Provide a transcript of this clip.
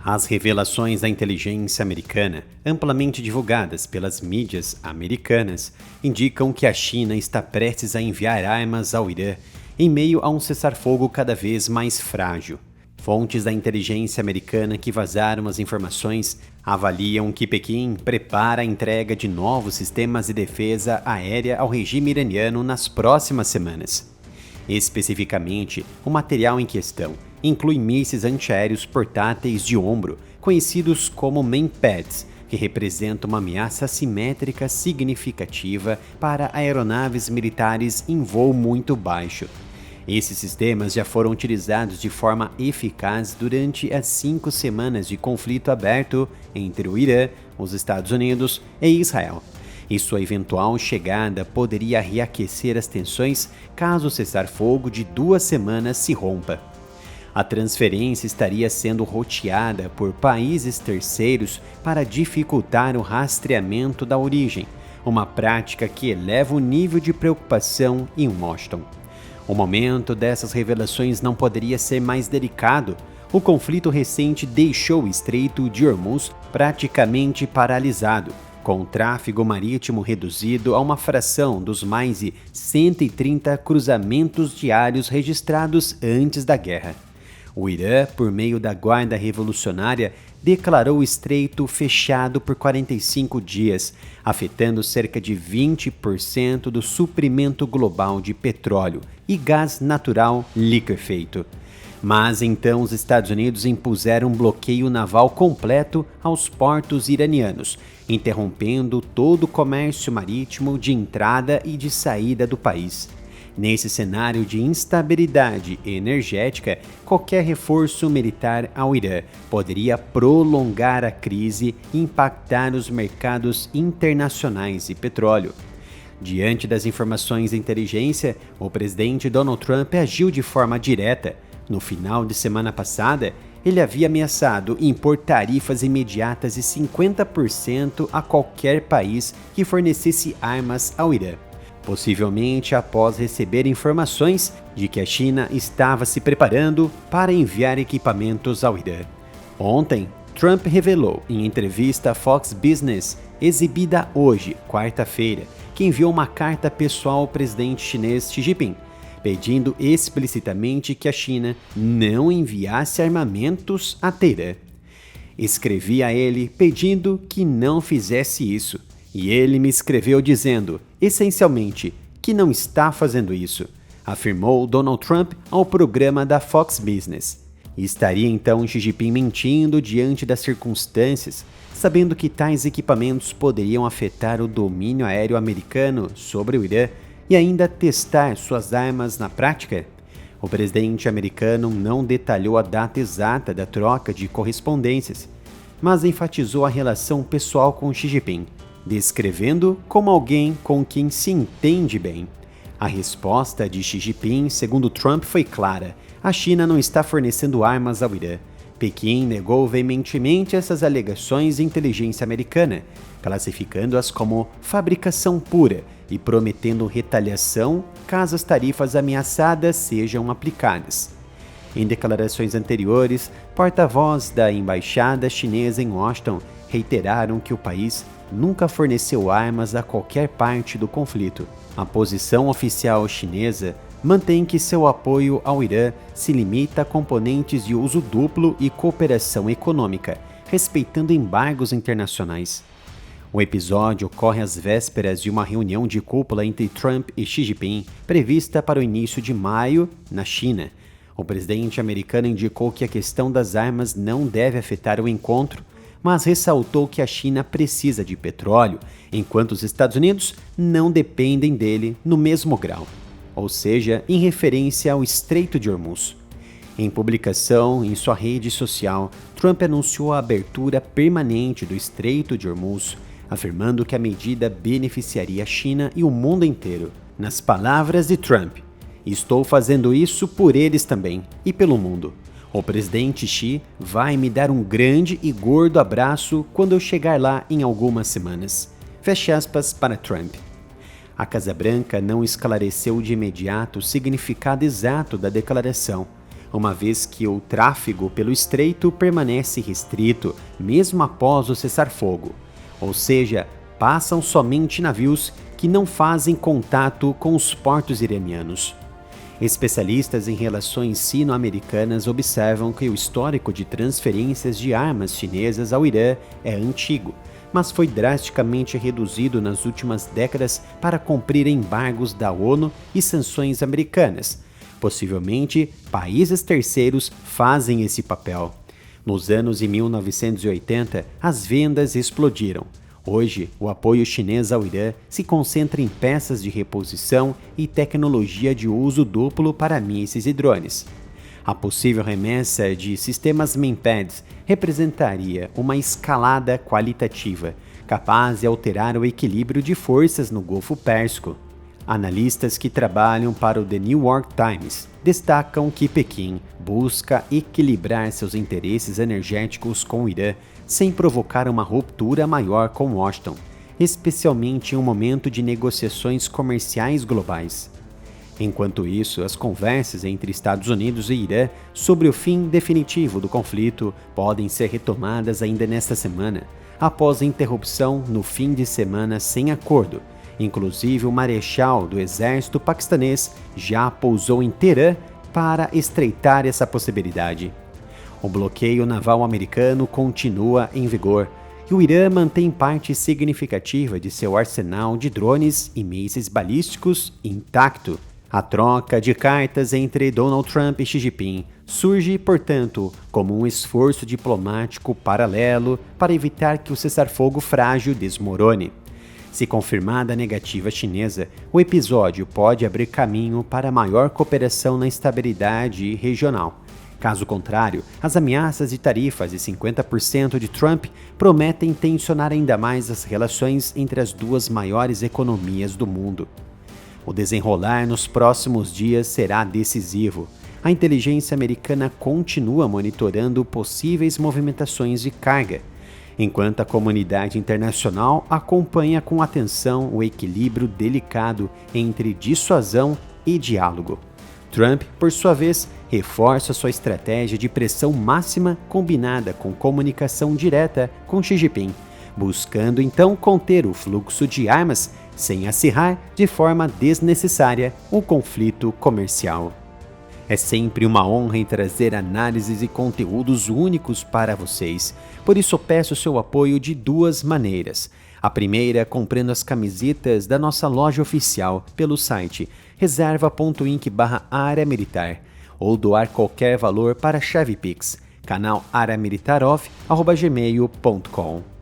As revelações da inteligência americana, amplamente divulgadas pelas mídias americanas, indicam que a China está prestes a enviar armas ao Irã em meio a um cessar-fogo cada vez mais frágil. Fontes da inteligência americana que vazaram as informações avaliam que Pequim prepara a entrega de novos sistemas de defesa aérea ao regime iraniano nas próximas semanas. Especificamente, o material em questão inclui mísseis antiaéreos portáteis de ombro, conhecidos como Main-Pads, que representam uma ameaça assimétrica significativa para aeronaves militares em voo muito baixo. Esses sistemas já foram utilizados de forma eficaz durante as 5 semanas de conflito aberto entre o Irã, os Estados Unidos e Israel. E sua eventual chegada poderia reaquecer as tensões caso o cessar-fogo de 2 semanas se rompa. A transferência estaria sendo roteada por países terceiros para dificultar o rastreamento da origem, uma prática que eleva o nível de preocupação em Washington. O momento dessas revelações não poderia ser mais delicado. O conflito recente deixou o Estreito de Hormuz praticamente paralisado, com o tráfego marítimo reduzido a uma fração dos mais de 130 cruzamentos diários registrados antes da guerra. O Irã, por meio da Guarda Revolucionária, declarou o estreito fechado por 45 dias, afetando cerca de 20% do suprimento global de petróleo e gás natural liquefeito. Mas então os Estados Unidos impuseram um bloqueio naval completo aos portos iranianos, interrompendo todo o comércio marítimo de entrada e de saída do país. Nesse cenário de instabilidade energética, qualquer reforço militar ao Irã poderia prolongar a crise e impactar os mercados internacionais de petróleo. Diante das informações de inteligência, o presidente Donald Trump agiu de forma direta. No final de semana passada, ele havia ameaçado impor tarifas imediatas de 50% a qualquer país que fornecesse armas ao Irã, possivelmente após receber informações de que a China estava se preparando para enviar equipamentos ao Irã. Ontem, Trump revelou em entrevista à Fox Business, exibida hoje, quarta-feira, que enviou uma carta pessoal ao presidente chinês Xi Jinping, pedindo explicitamente que a China não enviasse armamentos a Teherã. Escrevi a ele pedindo que não fizesse isso, e ele me escreveu dizendo, essencialmente, que não está fazendo isso, afirmou Donald Trump ao programa da Fox Business. Estaria então Xi Jinping mentindo diante das circunstâncias, sabendo que tais equipamentos poderiam afetar o domínio aéreo americano sobre o Irã e ainda testar suas armas na prática? O presidente americano não detalhou a data exata da troca de correspondências, mas enfatizou a relação pessoal com Xi Jinping, descrevendo como alguém com quem se entende bem. A resposta de Xi Jinping, segundo Trump, foi clara: a China não está fornecendo armas ao Irã. Pequim negou veementemente essas alegações de inteligência americana, classificando-as como fabricação pura e prometendo retaliação caso as tarifas ameaçadas sejam aplicadas. Em declarações anteriores, porta-voz da embaixada chinesa em Washington reiteraram que o país nunca forneceu armas a qualquer parte do conflito. A posição oficial chinesa mantém que seu apoio ao Irã se limita a componentes de uso duplo e cooperação econômica, respeitando embargos internacionais. O episódio ocorre às vésperas de uma reunião de cúpula entre Trump e Xi Jinping, prevista para o início de maio, na China. O presidente americano indicou que a questão das armas não deve afetar o encontro, mas ressaltou que a China precisa de petróleo, enquanto os Estados Unidos não dependem dele no mesmo grau, ou seja, em referência ao Estreito de Hormuz. Em publicação em sua rede social, Trump anunciou a abertura permanente do Estreito de Hormuz, afirmando que a medida beneficiaria a China e o mundo inteiro. Nas palavras de Trump, estou fazendo isso por eles também e pelo mundo. O presidente Xi vai me dar um grande e gordo abraço quando eu chegar lá em algumas semanas. Fecha aspas para Trump. A Casa Branca não esclareceu de imediato o significado exato da declaração. uma vez que o tráfego pelo estreito permanece restrito, mesmo após o cessar-fogo, ou seja, passam somente navios que não fazem contato com os portos iranianos. Especialistas em relações sino-americanas observam que o histórico de transferências de armas chinesas ao Irã é antigo, mas foi drasticamente reduzido nas últimas décadas para cumprir embargos da ONU e sanções americanas. Possivelmente, países terceiros fazem esse papel. Nos anos de 1980, as vendas explodiram. Hoje, o apoio chinês ao Irã se concentra em peças de reposição e tecnologia de uso duplo para mísseis e drones. A possível remessa de sistemas MANPADS representaria uma escalada qualitativa, capaz de alterar o equilíbrio de forças no Golfo Pérsico. Analistas que trabalham para o The New York Times destacam que Pequim busca equilibrar seus interesses energéticos com o Irã sem provocar uma ruptura maior com Washington, especialmente em um momento de negociações comerciais globais. Enquanto isso, as conversas entre Estados Unidos e Irã sobre o fim definitivo do conflito podem ser retomadas ainda nesta semana, após a interrupção no fim de semana sem acordo. Inclusive, o marechal do exército paquistanês já pousou em Teherã para estreitar essa possibilidade. O bloqueio naval americano continua em vigor e o Irã mantém parte significativa de seu arsenal de drones e mísseis balísticos intacto. A troca de cartas entre Donald Trump e Xi Jinping surge, portanto, como um esforço diplomático paralelo para evitar que o cessar-fogo frágil desmorone. Se confirmada a negativa chinesa, o episódio pode abrir caminho para maior cooperação na estabilidade regional. Caso contrário, as ameaças de tarifas de 50% de Trump prometem tensionar ainda mais as relações entre as duas maiores economias do mundo. O desenrolar nos próximos dias será decisivo. A inteligência americana continua monitorando possíveis movimentações de carga, enquanto a comunidade internacional acompanha com atenção o equilíbrio delicado entre dissuasão e diálogo. Trump, por sua vez, reforça sua estratégia de pressão máxima combinada com comunicação direta com Xi Jinping, buscando então conter o fluxo de armas sem acirrar de forma desnecessária o conflito comercial. É sempre uma honra em trazer análises e conteúdos únicos para vocês, por isso eu peço seu apoio de duas maneiras. A primeira, comprando as camisetas da nossa loja oficial pelo site reserva.inc/área-militar ou doar qualquer valor para a chave Pix, canal areamilitaroff@gmail.com.